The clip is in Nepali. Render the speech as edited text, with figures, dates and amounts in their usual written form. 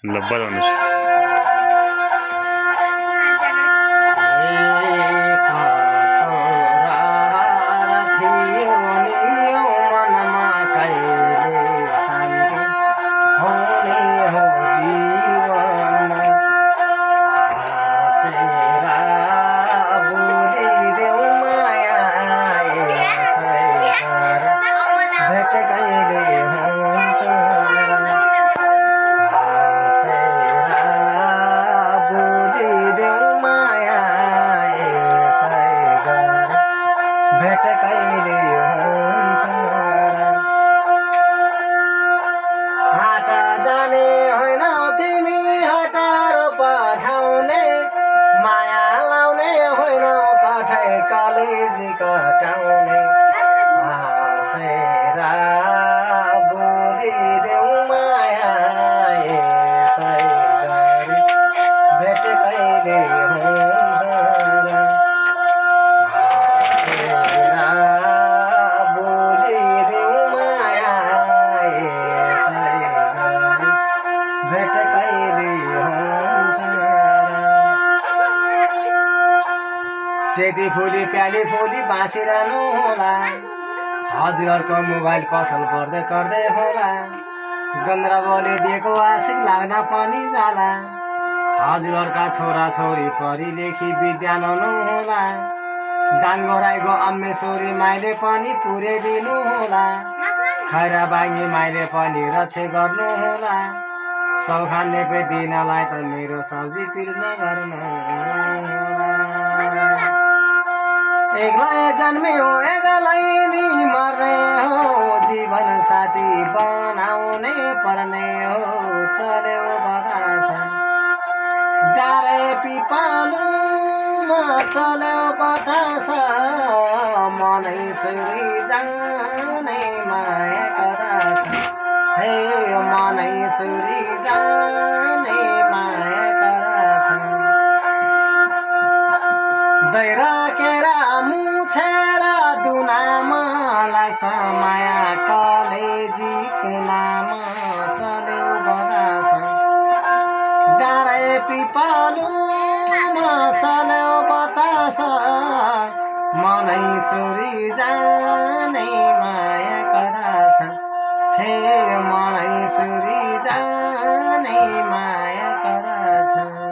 ल बजाउनुहोस्। सेती फुली प्याली फुली बाँचिरहनु होला, हजुरहरूको मोबाइल पसल पर्दै गर्दै होला। गन्धर्वले दिएको आशिक लाग्न पनि जाला, हजुरहरूका छोरा छोरी पढी लेखी विद्या लाउनु होला। डाङ्गो राईको अम्मेश्वरी माइले पनि पुर्याइदिनु होला, खैरा बाङ्गी माइले पनि रक्षे गर्नु होला। सौखान नेपे दिनलाई त मेरो सब्जी पिर्न गर्नु होला। एक्लै जन्मियो एक्लै नि मर्ने हो, जीवन साथी बनाउने पर्ने हो। चल्यो बतास डाँडे पिपालुमा चल्यो बतास, मनै चुरी जाने माया कराछ। हे मनै चुरी जाने माया कराछ। दैरा केरा मुछेर दुनामा लाग्छ माया, कलेजी कुनामा चल्यो बतास। डाँडे पिपालुमा चल्यो बतास, मनै चुरी जाने माया कराछ। हे मनै चुरी जाने माया कराछ।